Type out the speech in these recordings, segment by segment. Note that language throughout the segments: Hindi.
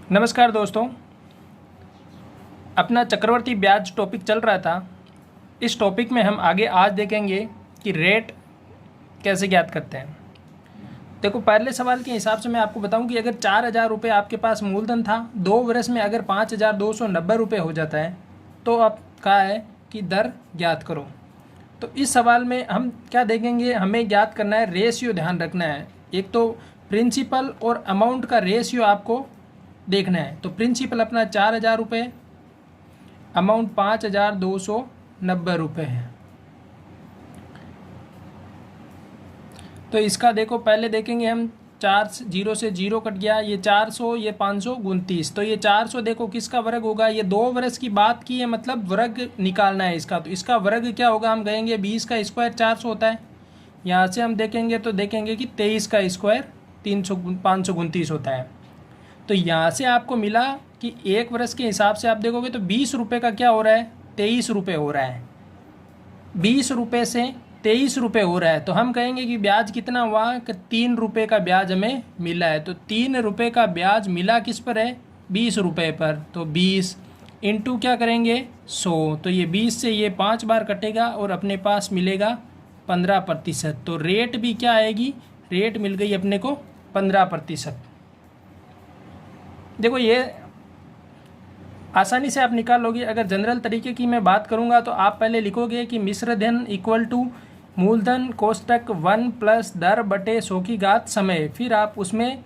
नमस्कार दोस्तों, अपना चक्रवर्ती ब्याज टॉपिक चल रहा था। इस टॉपिक में हम आगे आज देखेंगे कि रेट कैसे ज्ञात करते हैं। देखो, पहले सवाल के हिसाब से मैं आपको बताऊं कि अगर 4,000 रुपये आपके पास मूलधन था, 2 वर्ष में अगर 5,290 रुपये हो जाता है तो अब कहा है कि दर ज्ञात करो। तो इस सवाल में हम क्या देखेंगे, हमें ज्ञात करना है रेशियो, ध्यान रखना है। एक तो प्रिंसिपल और अमाउंट का रेशियो आपको देखना है। तो प्रिंसिपल अपना 4,000 रुपये, अमाउंट 5,290 रुपये है। तो इसका देखो, पहले देखेंगे हम 4 0 से 0 कट गया, ये 400, ये 529। तो ये 400 देखो किसका वर्ग होगा, ये 2 वर्ष की बात की है, मतलब वर्ग निकालना है इसका। तो इसका वर्ग क्या होगा, हम कहेंगे 20 का स्क्वायर 400 होता है। यहाँ से हम देखेंगे तो देखेंगे कि 23 का स्क्वायर 529 होता है। तो यहाँ से आपको मिला कि 1 वर्ष के हिसाब से आप देखोगे तो 20 रुपये का क्या हो रहा है, 23 रुपये हो रहा है। 20 रुपये से 23 रुपये हो रहा है। तो हम कहेंगे कि ब्याज कितना हुआ, कि 3 रुपये का ब्याज हमें मिला है। तो 3 रुपये का ब्याज मिला किस पर है, 20 रुपये पर। तो 20 इंटू क्या करेंगे, 100। तो ये 20 से ये 5 बार कटेगा और अपने पास मिलेगा 15%। तो रेट भी क्या आएगी, रेट मिल गई अपने को 15%। देखो, ये आसानी से आप निकाल लोगे। अगर जनरल तरीके की मैं बात करूंगा तो आप पहले लिखोगे कि मिश्र धन इक्वल टू मूलधन कोष्टक 1 प्लस दर बटे 100 की घात समय। फिर आप उसमें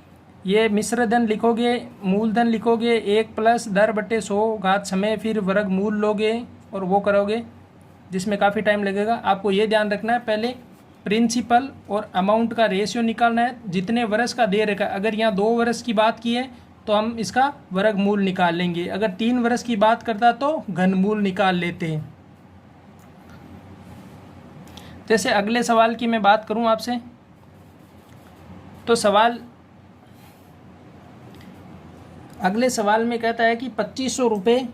ये मिश्र धन लिखोगे, मूलधन लिखोगे 1 प्लस दर बटे 100 घात समय, फिर वर्गमूल लोगे और वो करोगे, जिसमें काफ़ी टाइम लगेगा। आपको ये ध्यान रखना है, पहले प्रिंसिपल और अमाउंट का रेशियो निकालना है, जितने वर्ष का दे रखा है। अगर यहाँ 2 वर्ष की बात की है तो हम इसका वर्गमूल निकाल लेंगे। अगर 3 वर्ष की बात करता तो घनमूल निकाल लेते हैं। जैसे अगले सवाल की मैं बात करूं आपसे, तो अगले सवाल में कहता है कि 2500 रुपये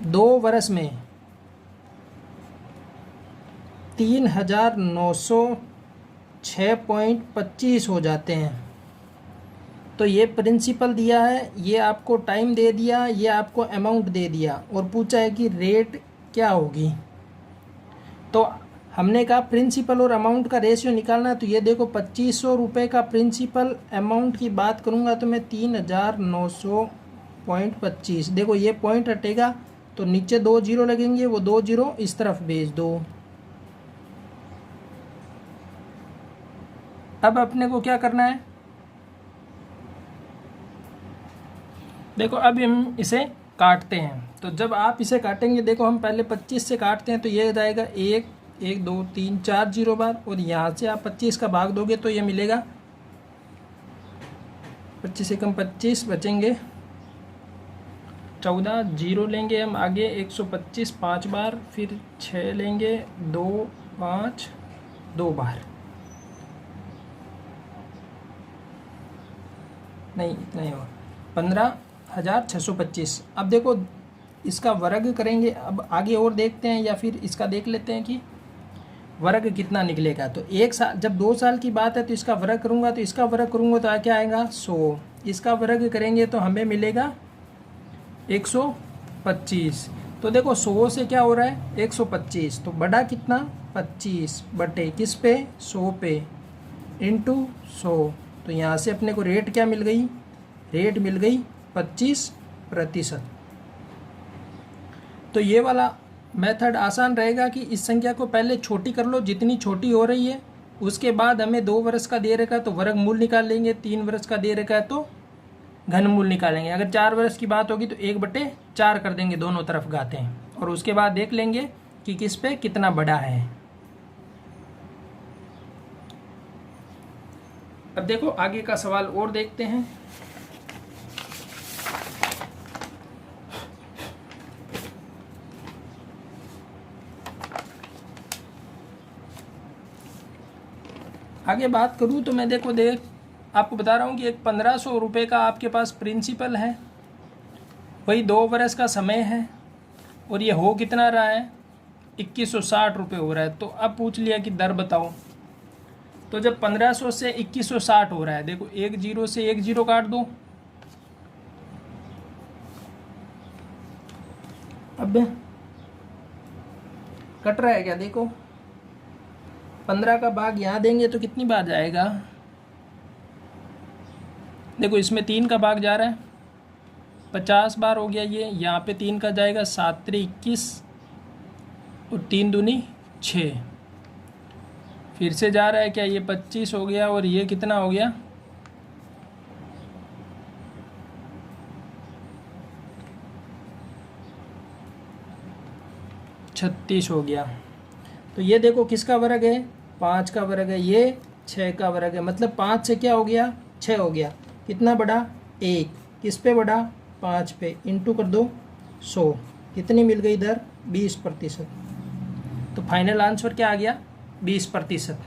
2 वर्ष में 3,906.25 हो जाते हैं। तो ये प्रिंसिपल दिया है, ये आपको टाइम दे दिया, ये आपको अमाउंट दे दिया और पूछा है कि रेट क्या होगी। तो हमने कहा प्रिंसिपल और अमाउंट का रेशियो निकालना है। तो ये देखो, 2500 रुपये का प्रिंसिपल अमाउंट की बात करूँगा तो मैं 3,900.25, देखो ये पॉइंट हटेगा तो नीचे 2 जीरो लगेंगे, वो 2 जीरो इस तरफ भेज दो। अब अपने को क्या करना है, देखो अब हम इसे काटते हैं। तो जब आप इसे काटेंगे, देखो हम पहले 25 से काटते हैं तो ये जाएगा 1 1 2 3 4 जीरो बार, और यहाँ से आप 25 का भाग दोगे तो ये मिलेगा 25 एकम 25 बचेंगे 14 जीरो लेंगे हम आगे 125 5 बार, फिर 6 लेंगे 2 5 2 बार, नहीं इतना ही होगा 15,625। अब देखो इसका वर्ग करेंगे, अब आगे और देखते हैं या फिर इसका देख लेते हैं कि वर्ग कितना निकलेगा। तो 1 साल, जब 2 साल की बात है तो इसका वर्ग करूँगा, तो इसका वर्ग करूँगा तो क्या आएगा 100। इसका वर्ग करेंगे तो हमें मिलेगा 125। तो देखो 100 से क्या हो रहा है 125, तो बड़ा कितना 25 बटे किस पे 100 पे इंटू 100। तो यहाँ से अपने को रेट क्या मिल गई, रेट मिल गई 25%। तो ये वाला मेथड आसान रहेगा कि इस संख्या को पहले छोटी कर लो, जितनी छोटी हो रही है। उसके बाद हमें 2 वर्ष का दे रखा है तो वर्गमूल निकाल लेंगे, 3 वर्ष का दे रखा है तो घनमूल निकालेंगे। अगर 4 वर्ष की बात होगी तो 1/4 कर देंगे, दोनों तरफ घाते हैं, और उसके बाद देख लेंगे कि किस पे कितना बड़ा है। अब देखो आगे का सवाल और देखते हैं। आगे बात करूँ तो मैं देखो आपको बता रहा हूँ कि एक 1500 रुपये का आपके पास प्रिंसिपल है, वही 2 वर्ष का समय है, और ये हो कितना रहा है 2160 रुपये हो रहा है। तो अब पूछ लिया कि दर बताओ। तो जब 1500 से 2160 हो रहा है, देखो 1 जीरो से 1 जीरो काट दो, अब कट रहा है क्या, देखो 15 का भाग यहाँ देंगे तो कितनी बार जाएगा, देखो इसमें 3 का भाग जा रहा है 50 बार हो गया ये, यहाँ पे 3 का जाएगा 7 3 21 और 3 दूनी 6, फिर से जा रहा है क्या, ये 25 हो गया और ये कितना हो गया 36 हो गया। तो ये देखो किसका वर्ग है, 5 का वर्ग है, ये 6 का वर्ग है, मतलब 5 से क्या हो गया 6 हो गया, कितना बढ़ा 1, किस पे बढ़ा 5 पे, इंटू कर दो 100, कितनी मिल गई इधर 20%। तो फाइनल आंसर क्या आ गया 20%।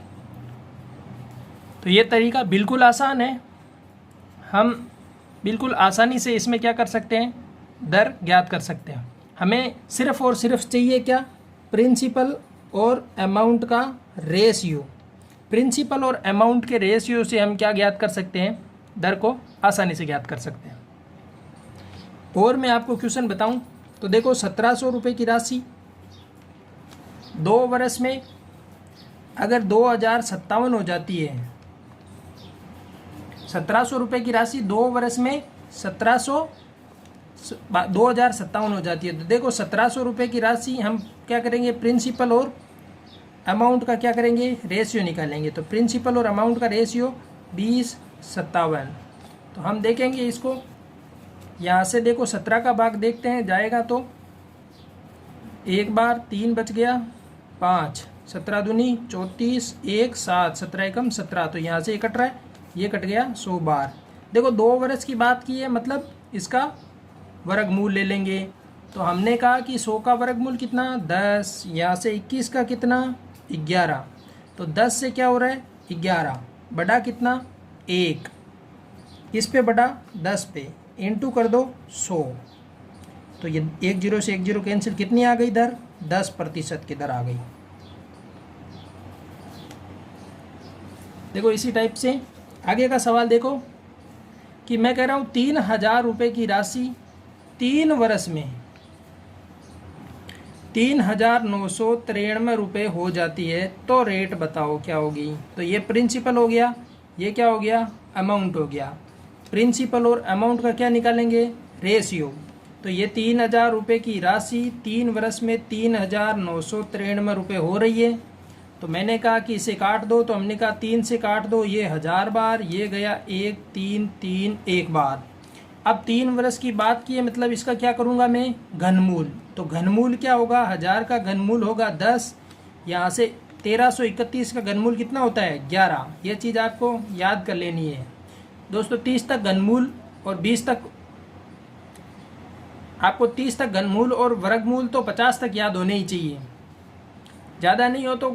तो ये तरीका बिल्कुल आसान है, हम बिल्कुल आसानी से इसमें क्या कर सकते हैं, दर ज्ञात कर सकते हैं। हमें सिर्फ और सिर्फ चाहिए क्या, प्रिंसिपल और अमाउंट का रेशियो। प्रिंसिपल और अमाउंट के रेशियो से हम क्या ज्ञात कर सकते हैं, दर को आसानी से ज्ञात कर सकते हैं। और मैं आपको क्वेश्चन बताऊं तो देखो 1700 रुपये की राशि 2 वर्ष में अगर 2057 हो जाती है, 1700 रुपये की राशि 2 वर्ष में 2057 हो जाती है। तो देखो 1700 रुपये की राशि हम क्या करेंगे, प्रिंसिपल और अमाउंट का क्या करेंगे, रेशियो निकालेंगे। तो प्रिंसिपल और अमाउंट का रेशियो 2057। तो हम देखेंगे इसको, यहाँ से देखो 17 का भाग देखते हैं जाएगा तो एक बार 3 बच गया 5, 17 दूनी 34, 1 7, 17 एकम 17, तो यहाँ से कट रहा है, ये कट गया 100 बार। देखो 2 वर्ष की बात की है, मतलब इसका वर्गमूल ले लेंगे। तो हमने कहा कि 100 का वर्गमूल कितना 10, यहाँ से 21 का कितना 11, तो 10 से क्या हो रहा है 11, बड़ा कितना 1, किस पे बड़ा 10 पे, इंटू कर दो 100। तो ये 1 0 से 1 0 कैंसिल, कितनी आ गई दर 10% की दर आ गई। देखो इसी टाइप से आगे का सवाल देखो कि मैं कह रहा हूँ 3000 रुपये की राशि 3 वर्ष में 3993 रुपये हो जाती है, तो रेट बताओ क्या होगी। तो ये प्रिंसिपल हो गया, ये क्या हो गया अमाउंट हो गया। प्रिंसिपल और अमाउंट का क्या निकालेंगे, रेशियो। तो ये 3000 रुपये की राशि 3 वर्ष में 3993 रुपये हो रही है। तो मैंने कहा कि इसे काट दो, तो हमने कहा 3 से काट दो, ये 1000 बार, ये गया 1 3 3 1 बार। अब 3 वर्ष की बात की है, मतलब इसका क्या करूँगा मैं, घनमूल। तो घनमूल क्या होगा, 1000 का घनमूल होगा 10, यहाँ से 1331 का घनमूल कितना होता है 11। ये चीज़ आपको याद कर लेनी है दोस्तों। 30 तक घनमूल और 20 तक आपको 30 तक घनमूल और वर्गमूल तो 50 तक याद होने ही चाहिए, ज़्यादा नहीं हो तो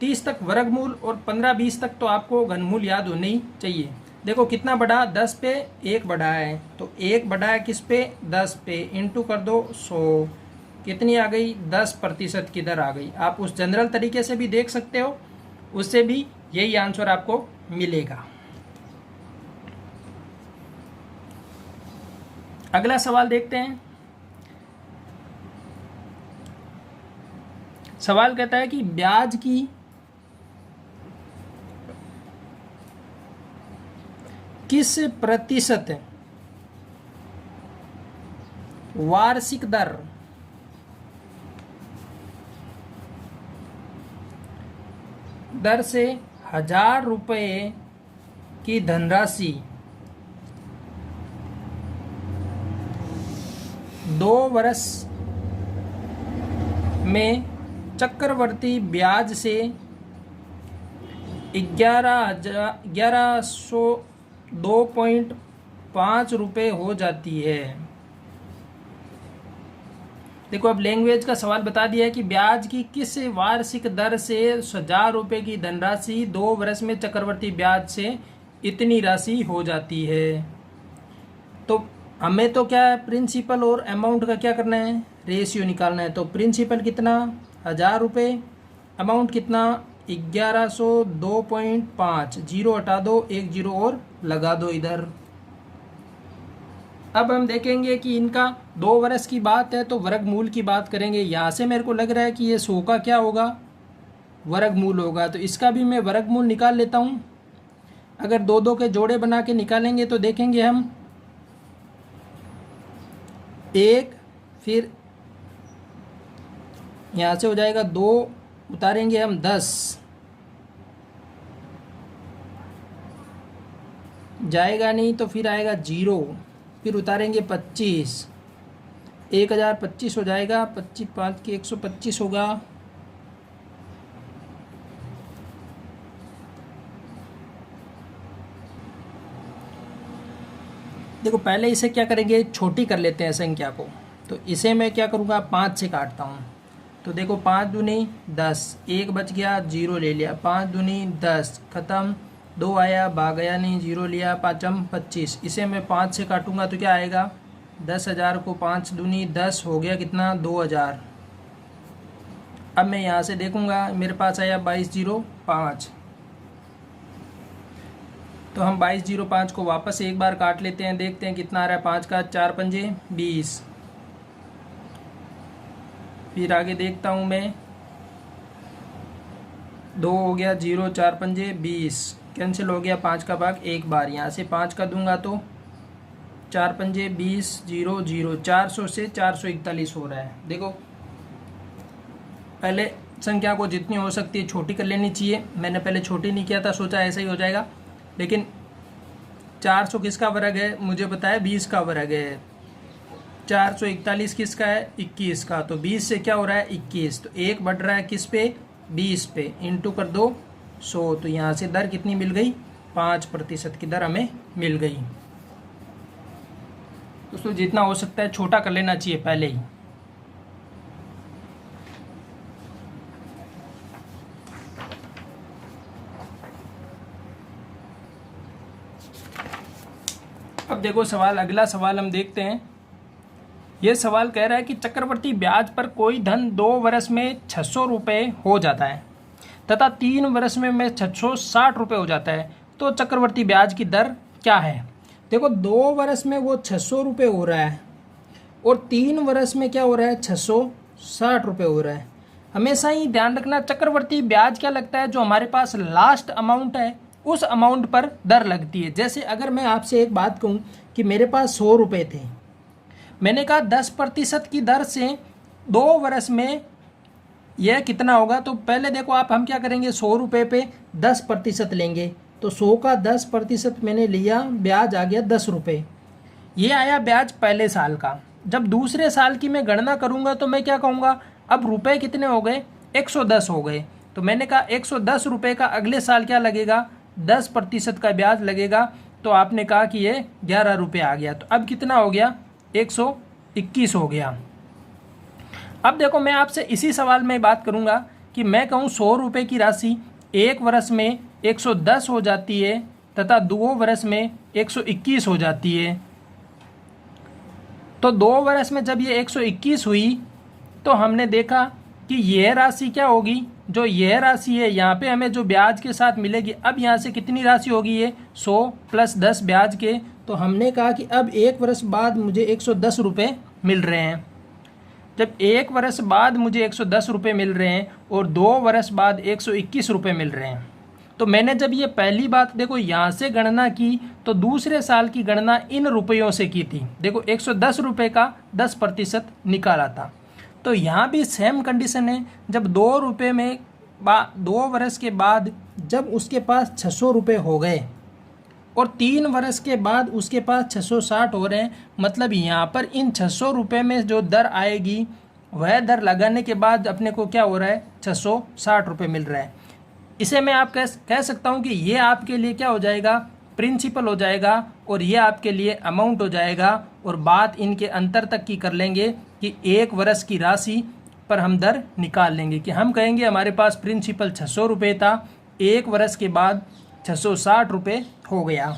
30 तक वर्गमूल और 15-20 तक तो आपको घनमूल याद होने ही चाहिए। देखो कितना बढ़ा 10 पे 1 बढ़ा है, तो 1 बढ़ा है किस पे 10 पे, इंटू कर दो 100, कितनी आ गई 10% की दर आ गई। आप उस जनरल तरीके से भी देख सकते हो, उससे भी यही आंसर आपको मिलेगा। अगला सवाल देखते हैं। सवाल कहता है कि ब्याज की किस प्रतिशत वार्षिक दर से 1000 रुपये की धनराशि 2 वर्ष में चक्रवर्ती ब्याज से 1102.5 रुपये हो जाती है। देखो अब लैंग्वेज का सवाल बता दिया है कि ब्याज की किस वार्षिक दर से 1000 रुपये की धनराशि 2 वर्ष में चक्रवर्ती ब्याज से इतनी राशि हो जाती है। तो हमें तो क्या है, प्रिंसिपल और अमाउंट का क्या करना है, रेशियो निकालना है। तो प्रिंसिपल कितना 1000 रुपये, अमाउंट कितना 1102.5, 0 हटा दो, 1 0 और लगा दो इधर। अब हम देखेंगे कि इनका 2 वर्ष की बात है तो वर्गमूल की बात करेंगे। यहाँ से मेरे को लग रहा है कि ये 100 का क्या होगा, वर्गमूल होगा। तो इसका भी मैं वर्गमूल निकाल लेता हूँ। अगर 2 के जोड़े बना के निकालेंगे तो देखेंगे हम 1, फिर यहाँ से हो जाएगा 2, उतारेंगे हम 10, जाएगा नहीं तो फिर आएगा 0, फिर उतारेंगे 25, 1025 हो जाएगा। 25 5 के 125 होगा। देखो पहले इसे क्या करेंगे, छोटी कर लेते हैं संख्या को। तो इसे मैं क्या करूँगा, 5 से काटता हूँ। तो देखो 5 दूनी 10, 1 बच गया, 0 ले लिया, 5 दूनी 10, ख़त्म, 2 आया, भाग गया नहीं, 0 लिया, 5 25। इसे मैं 5 से काटूंगा तो क्या आएगा, 10,000 को 5 दूनी 10 हो गया कितना, 2000। अब मैं यहाँ से देखूंगा, मेरे पास आया 2205। तो हम 2205 को वापस एक बार काट लेते हैं, देखते हैं कितना आ रहा है। 5 का 4 पंजे 20। फिर आगे देखता हूँ मैं, 2 हो गया, 0 4 पंजे 20, कैंसिल हो गया। 5 का भाग एक बार, यहाँ से 5 का दूंगा तो 4 पंजे 20, 0 0, 400 से 441 हो रहा है। देखो पहले संख्या को जितनी हो सकती है छोटी कर लेनी चाहिए। मैंने पहले छोटी नहीं किया था, सोचा ऐसा ही हो जाएगा, लेकिन 400 किसका वर्ग है, मुझे पता है 20 का वर्ग है। 441 किसका है, 21 का। तो 20 से क्या हो रहा है, 21। तो 1 बढ़ रहा है किस पे, 20 पे, इंटू कर दो 100। तो यहाँ से दर कितनी मिल गई, 5% की दर हमें मिल गई। दोस्तों जितना हो सकता है छोटा कर लेना चाहिए पहले ही। अब देखो सवाल, अगला सवाल हम देखते हैं। यह सवाल कह रहा है कि चक्रवर्ती ब्याज पर कोई धन 2 वर्ष में 600 रुपये हो जाता है तथा 3 वर्ष में 660 रुपये हो जाता है, तो चक्रवर्ती ब्याज की दर क्या है। देखो 2 वर्ष में वो 600 रुपये हो रहा है और 3 वर्ष में क्या हो रहा है, 660 रुपये हो रहा है। हमेशा ही ध्यान रखना, चक्रवर्ती ब्याज क्या लगता है, जो हमारे पास लास्ट अमाउंट है उस अमाउंट पर दर लगती है। जैसे अगर मैं आपसे एक बात कहूँ कि मेरे पास 100 रुपये थे, मैंने कहा 10% की दर से 2 वर्ष में यह कितना होगा। तो पहले देखो आप, हम क्या करेंगे, 100 रुपये पे 10% लेंगे। तो 100 का 10% मैंने लिया, ब्याज आ गया 10 रुपये। ये आया ब्याज पहले साल का। जब दूसरे साल की मैं गणना करूँगा तो मैं क्या कहूँगा, अब रुपए कितने हो गए, 110 हो गए। तो मैंने कहा 110 रुपये का अगले साल क्या लगेगा, 10% का ब्याज लगेगा। तो आपने कहा कि ये 11 रुपये आ गया। तो अब कितना हो गया, 121 हो गया। अब देखो मैं आपसे इसी सवाल में बात करूंगा कि मैं कहूँ 100 रुपये की राशि 1 वर्ष में 110 हो जाती है तथा 2 वर्ष में 121 हो जाती है। तो 2 वर्ष में जब ये 121 हुई तो हमने देखा कि यह राशि क्या होगी, जो यह राशि है यहाँ पे हमें जो ब्याज के साथ मिलेगी। अब यहाँ से कितनी राशि होगी, ये 100 + 10 ब्याज के। तो हमने कहा कि अब 1 वर्ष बाद मुझे 110 रुपये मिल रहे हैं। जब 1 वर्ष बाद मुझे 110 रुपये मिल रहे हैं और 2 वर्ष बाद 121 रुपये मिल रहे हैं, तो मैंने जब ये पहली बात देखो यहाँ से गणना की तो दूसरे साल की गणना इन रुपयों से की थी। देखो 110 रुपये का 10% निकाला था। तो यहाँ भी सेम कंडीशन है। जब 2 रुपये में 2 वर्ष के बाद जब उसके पास 600 रुपये हो गए और 3 वर्ष के बाद उसके पास 660 हो रहे हैं, मतलब यहाँ पर इन 600 रुपये में जो दर आएगी वह दर लगाने के बाद अपने को क्या हो रहा है, 660 रुपये मिल रहा है। इसे मैं आप कह सकता हूँ कि ये आपके लिए क्या हो जाएगा, प्रिंसिपल हो जाएगा और ये आपके लिए अमाउंट हो जाएगा। और बात इनके अंतर तक की कर लेंगे कि 1 वर्ष की राशि पर हम दर निकाल लेंगे कि हम कहेंगे हमारे पास प्रिंसिपल 600 रुपये था, 1 वर्ष के बाद 660 रुपये हो गया।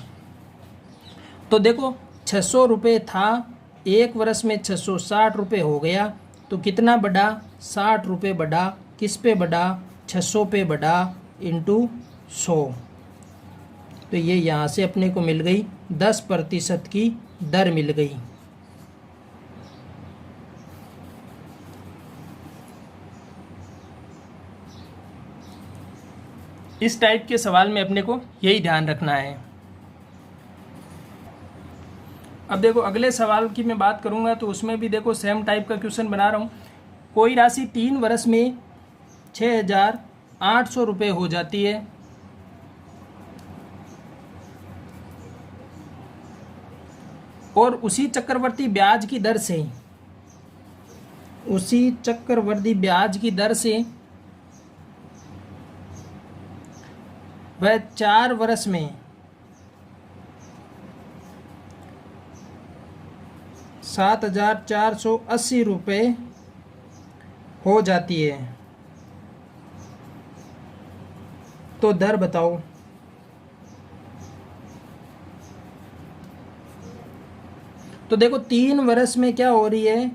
तो देखो 600 रुपये था, 1 वर्ष में 660 रुपये हो गया। तो कितना बढ़ा, 60 रुपये बढ़ा। किस पे बढ़ा, 600 पे बढ़ा इंटू 100। तो ये यहाँ से अपने को मिल गई 10% की दर मिल गई। इस टाइप के सवाल में अपने को यही ध्यान रखना है। अब देखो अगले सवाल की मैं बात करूंगा तो उसमें भी देखो सेम टाइप का क्वेश्चन बना रहा हूँ। कोई राशि 3 वर्ष में 6,800 रुपये हो जाती है और उसी चक्रवर्ती ब्याज की दर से वह 4 वर्ष में 7,480 रुपये हो जाती है, तो दर बताओ। तो देखो 3 वर्ष में क्या हो रही है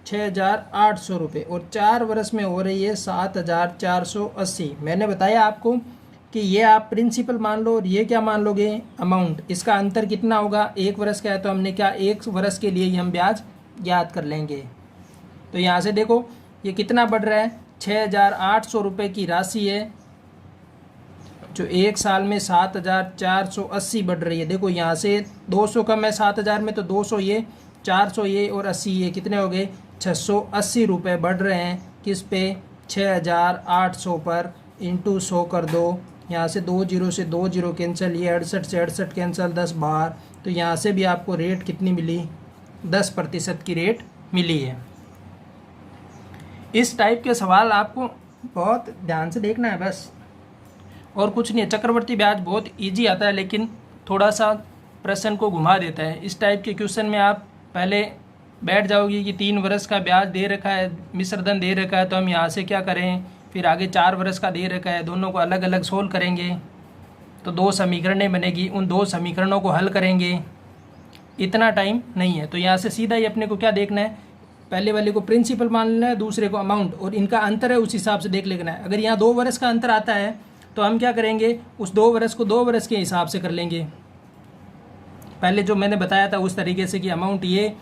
6,800 रुपये और 4 वर्ष में हो रही है 7,480। मैंने बताया आपको कि ये आप प्रिंसिपल मान लो और ये क्या मान लोगे अमाउंट। इसका अंतर कितना होगा, 1 वर्ष का है तो हमने क्या 1 वर्ष के लिए ही हम ब्याज ज्ञात कर लेंगे। तो यहाँ से देखो ये कितना बढ़ रहा है 6,800 रुपये की राशि है जो 1 साल में 7,480 बढ़ रही है। देखो यहाँ से 200 कम है 7,000 में तो 200 ये 400 ये और 80 ये कितने हो गए 680 रुपये बढ़ रहे हैं। किस पे 6,800 पर इंटू 100 कर दो। यहाँ से 2 जीरो से 2 जीरो कैंसिल, ये 68 से 68 कैंसिल, 10 बाहर। तो यहाँ से भी आपको रेट कितनी मिली 10% की रेट मिली है। इस टाइप के सवाल आपको बहुत ध्यान से देखना है बस, और कुछ नहीं है। चक्रवर्ती ब्याज बहुत इजी आता है लेकिन थोड़ा सा प्रश्न को घुमा देता है। इस टाइप के क्वेश्चन में आप पहले बैठ जाओगी कि 3 वर्ष का ब्याज दे रखा है, मिश्रधन दे रखा है, तो हम यहाँ से क्या करें, फिर आगे 4 वर्ष का दे रखा है, दोनों को अलग अलग सोल्व करेंगे तो 2 समीकरणें बनेगी, उन 2 समीकरणों को हल करेंगे। इतना टाइम नहीं है। तो यहाँ से सीधा ही अपने को क्या देखना है, पहले वाले को प्रिंसिपल मान लेना है, दूसरे को अमाउंट, और इनका अंतर है उस हिसाब से देख लेना है। अगर यहाँ 2 वर्ष का अंतर आता है तो हम क्या करेंगे, उस 2 वर्ष को 2 वर्ष के हिसाब से कर लेंगे। पहले जो मैंने बताया था उस तरीके से कि अमाउंट ये,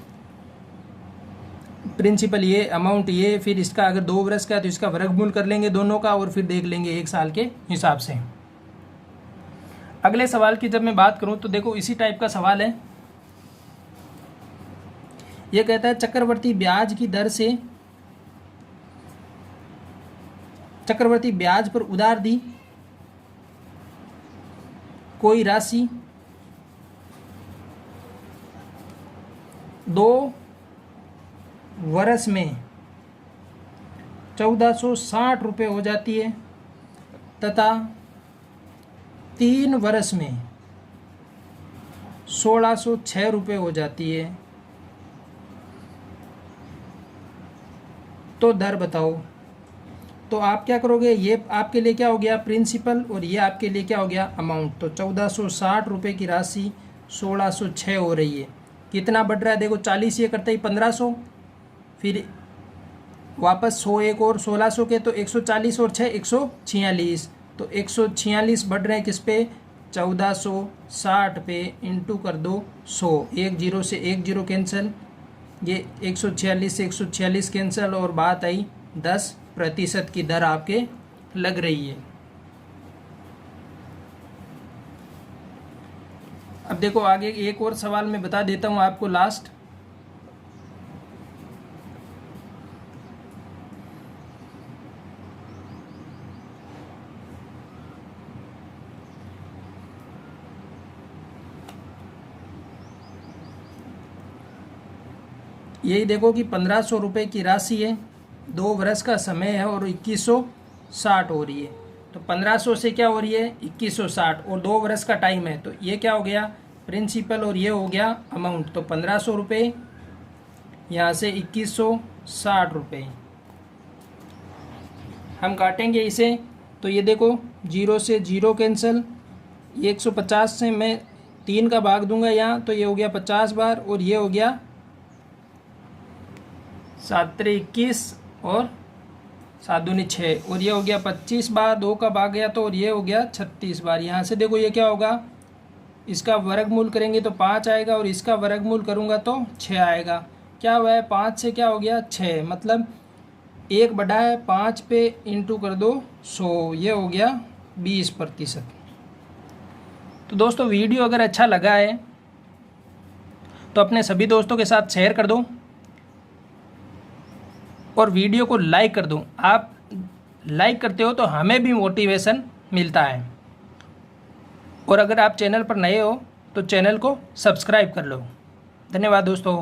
प्रिंसिपल ये, अमाउंट ये, फिर इसका अगर 2 वर्ष का है तो इसका वर्गमूल कर लेंगे दोनों का, और फिर देख लेंगे 1 साल के हिसाब से। अगले सवाल की जब मैं बात करूं तो देखो इसी टाइप का सवाल है। यह कहता है चक्रवर्ती ब्याज की दर से, चक्रवर्ती ब्याज पर उधार दी कोई राशि 2 वर्ष में 1,460 रुपये हो जाती है तथा 3 वर्ष में 1,606 रुपये हो जाती है, तो दर बताओ। तो आप क्या करोगे, ये आपके लिए क्या हो गया प्रिंसिपल और ये आपके लिए क्या हो गया अमाउंट। तो 1,460 रुपये की राशि 1,606 हो रही है। कितना बढ़ रहा है देखो, 40 ये करते ही 1,500, फिर वापस 100 एक और 1,600 के, तो 140 और 6 146, तो 146 बढ़ रहे हैं किस पे 1,460 पे, इंटू कर दो 100, 1 जीरो से 1 जीरो कैंसिल, ये 146 से 146 कैंसिल, और बात आई 10% की दर आपके लग रही है। अब देखो आगे एक और सवाल मैं बता देता हूँ आपको लास्ट। यही देखो कि 1,500 रुपये की राशि है, 2 वर्ष का समय है और 2,160 हो रही है। तो 1,500 से क्या हो रही है 2,160 और 2 वर्ष का टाइम है, तो ये क्या हो गया प्रिंसिपल और ये हो गया अमाउंट। तो 1,500 रुपये यहाँ से 2,160 रुपये हम काटेंगे इसे। तो ये देखो 0 से 0 कैंसिल, 150 से मैं 3 का भाग दूंगा यहाँ, तो ये हो गया 50 बार, और ये हो गया 7 21 और 7 दूनी 6, और ये हो गया 25 बार, 2 का भाग गया तो, और ये हो गया 36 बार। यहाँ से देखो ये क्या होगा, इसका वर्गमूल करेंगे तो 5 आएगा और इसका वर्गमूल करूँगा तो 6 आएगा। क्या हुआ है 5 से क्या हो गया 6, मतलब 1 बढ़ा है 5 पे इंटू कर दो 100, ये हो गया 20%। तो दोस्तों वीडियो अगर अच्छा लगा है तो अपने सभी दोस्तों के साथ शेयर कर दो और वीडियो को लाइक कर दो। आप लाइक करते हो तो हमें भी मोटिवेशन मिलता है। और अगर आप चैनल पर नए हो तो चैनल को सब्सक्राइब कर लो। धन्यवाद दोस्तों।